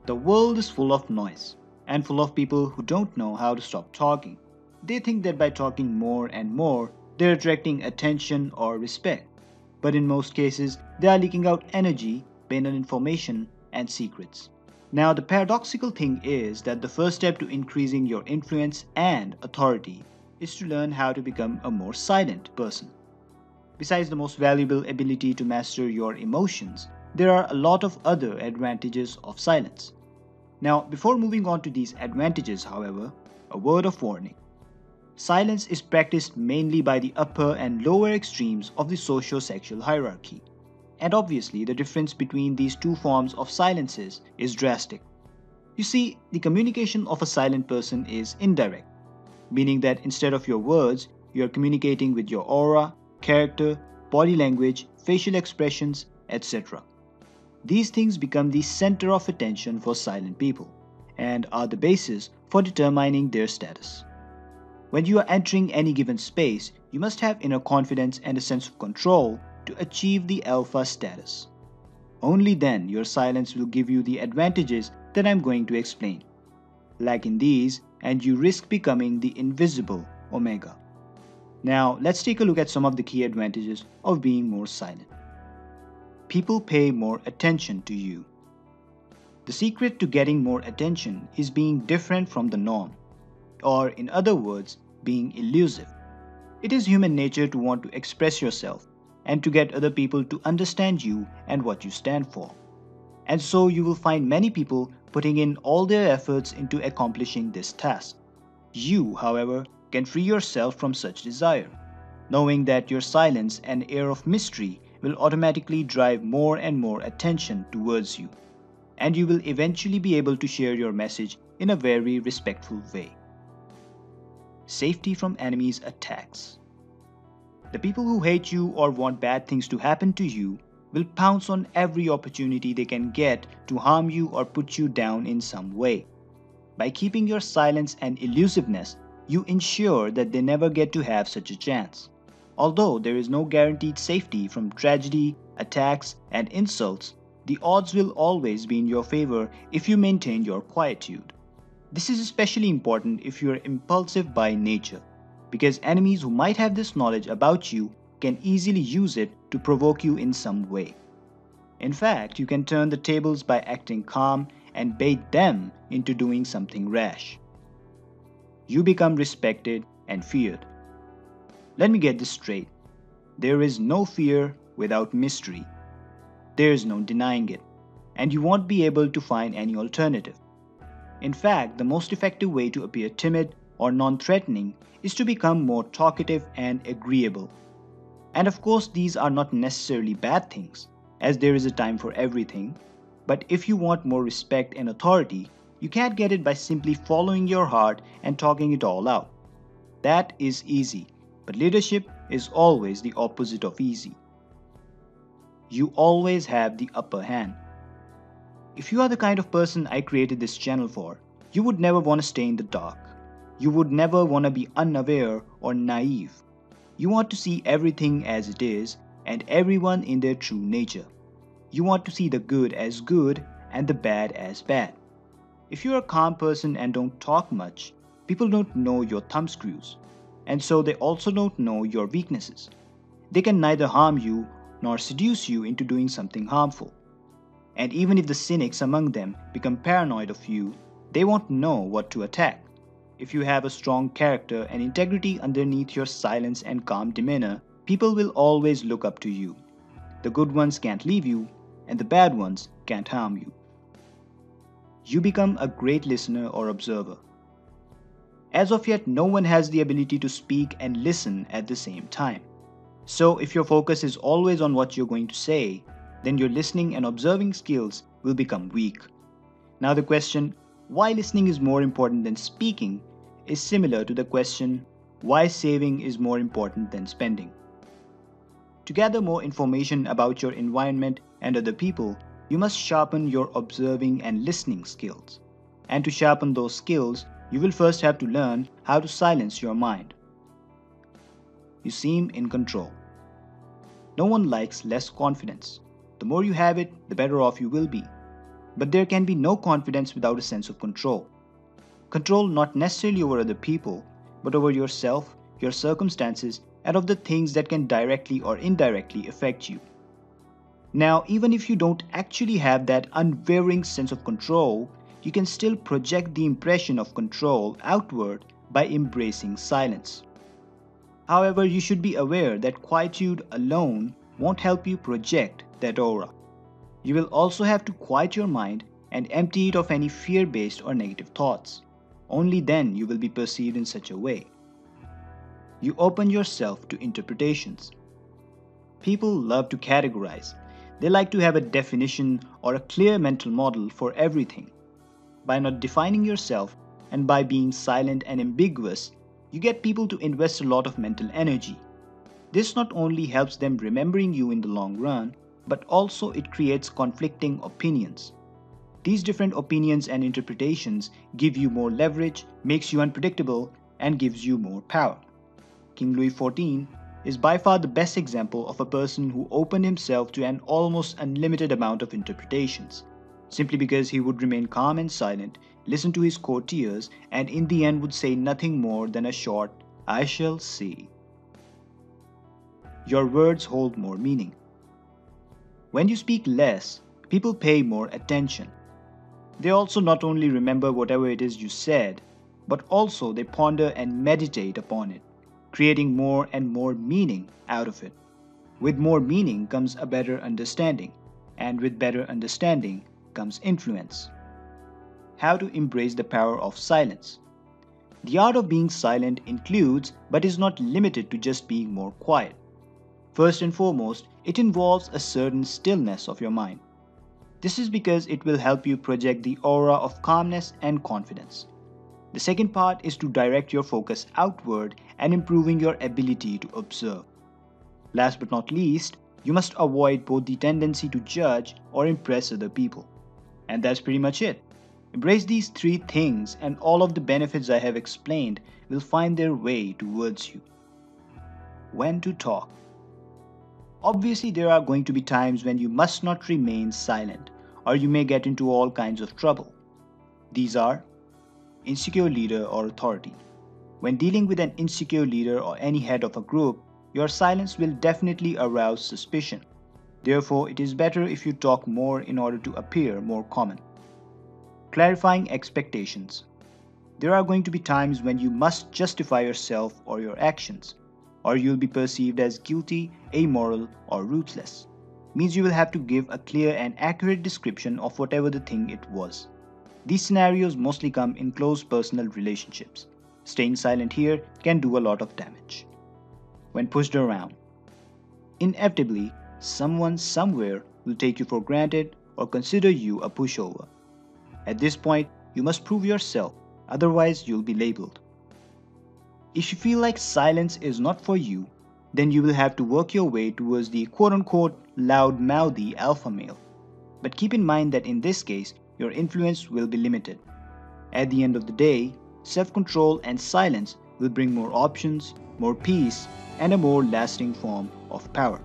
The world is full of noise and full of people who don't know how to stop talking. They think that by talking more and more, they're attracting attention or respect. But in most cases, they are leaking out energy, banal information, and secrets. Now, the paradoxical thing is that the first step to increasing your influence and authority is to learn how to become a more silent person. Besides the most valuable ability to master your emotions, there are a lot of other advantages of silence. Now, before moving on to these advantages, however, a word of warning. Silence is practiced mainly by the upper and lower extremes of the socio-sexual hierarchy. And obviously, the difference between these two forms of silences is drastic. You see, the communication of a silent person is indirect, meaning that instead of your words, you are communicating with your aura, character, body language, facial expressions, etc. These things become the center of attention for silent people and are the basis for determining their status. When you are entering any given space, you must have inner confidence and a sense of control to achieve the alpha status. Only then your silence will give you the advantages that I'm going to explain. Lacking these, and you risk becoming the invisible omega. Now, let's take a look at some of the key advantages of being more silent. People pay more attention to you. The secret to getting more attention is being different from the norm, or in other words, being elusive. It is human nature to want to express yourself and to get other people to understand you and what you stand for. And so you will find many people putting in all their efforts into accomplishing this task. You, however, can free yourself from such desire, knowing that your silence and air of mystery will automatically drive more and more attention towards you, and you will eventually be able to share your message in a very respectful way. Safety from enemies' attacks. The people who hate you or want bad things to happen to you will pounce on every opportunity they can get to harm you or put you down in some way. By keeping your silence and elusiveness, you ensure that they never get to have such a chance. Although there is no guaranteed safety from tragedy, attacks, and insults, the odds will always be in your favor if you maintain your quietude. This is especially important if you are impulsive by nature, because enemies who might have this knowledge about you can easily use it to provoke you in some way. In fact, you can turn the tables by acting calm and bait them into doing something rash. You become respected and feared. Let me get this straight. There is no fear without mystery. There is no denying it, and you won't be able to find any alternative. In fact, the most effective way to appear timid or non-threatening is to become more talkative and agreeable. And of course, these are not necessarily bad things, as there is a time for everything. But if you want more respect and authority, you can't get it by simply following your heart and talking it all out. That is easy, but leadership is always the opposite of easy. You always have the upper hand. If you are the kind of person I created this channel for, you would never want to stay in the dark. You would never want to be unaware or naive. You want to see everything as it is and everyone in their true nature. You want to see the good as good and the bad as bad. If you're a calm person and don't talk much, people don't know your thumbscrews, and so they also don't know your weaknesses. They can neither harm you nor seduce you into doing something harmful. And even if the cynics among them become paranoid of you, they won't know what to attack. If you have a strong character and integrity underneath your silence and calm demeanor, people will always look up to you. The good ones can't leave you, and the bad ones can't harm you. You become a great listener or observer. As of yet, no one has the ability to speak and listen at the same time. So if your focus is always on what you're going to say, then your listening and observing skills will become weak. Now the question, why listening is more important than speaking, is similar to the question, why saving is more important than spending. To gather more information about your environment and other people, you must sharpen your observing and listening skills. And to sharpen those skills, you will first have to learn how to silence your mind. You seem in control. No one likes less confidence. The more you have it, the better off you will be. But there can be no confidence without a sense of control. Control not necessarily over other people, but over yourself, your circumstances, and of the things that can directly or indirectly affect you. Now, even if you don't actually have that unwavering sense of control, you can still project the impression of control outward by embracing silence. However, you should be aware that quietude alone won't help you project that aura. You will also have to quiet your mind and empty it of any fear-based or negative thoughts. Only then you will be perceived in such a way. You open yourself to interpretations. People love to categorize. They like to have a definition or a clear mental model for everything. By not defining yourself and by being silent and ambiguous, you get people to invest a lot of mental energy. This not only helps them remembering you in the long run, but also it creates conflicting opinions. These different opinions and interpretations give you more leverage, makes you unpredictable, and gives you more power. King Louis XIV is by far the best example of a person who opened himself to an almost unlimited amount of interpretations, simply because he would remain calm and silent, listen to his courtiers, and in the end would say nothing more than a short, "I shall see." Your words hold more meaning. When you speak less, people pay more attention. They also not only remember whatever it is you said, but also they ponder and meditate upon it, creating more and more meaning out of it. With more meaning comes a better understanding, and with better understanding comes influence. How to embrace the power of silence. The art of being silent includes, but is not limited to just being more quiet. First and foremost, it involves a certain stillness of your mind. This is because it will help you project the aura of calmness and confidence. The second part is to direct your focus outward and improving your ability to observe. Last but not least, you must avoid both the tendency to judge or impress other people. And that's pretty much it. Embrace these three things and all of the benefits I have explained will find their way towards you. When to talk. Obviously, there are going to be times when you must not remain silent, or you may get into all kinds of trouble. These are insecure leader or authority. When dealing with an insecure leader or any head of a group, your silence will definitely arouse suspicion. Therefore, it is better if you talk more in order to appear more common. Clarifying expectations. There are going to be times when you must justify yourself or your actions, or you'll be perceived as guilty, amoral, or ruthless. Means you will have to give a clear and accurate description of whatever the thing it was. These scenarios mostly come in close personal relationships. Staying silent here can do a lot of damage. When pushed around. Inevitably, someone somewhere will take you for granted or consider you a pushover. At this point, you must prove yourself, otherwise you'll be labeled. If you feel like silence is not for you, then you will have to work your way towards the quote-unquote loud-mouthy alpha male. But keep in mind that in this case, your influence will be limited. At the end of the day, self-control and silence will bring more options, more peace, and a more lasting form of power.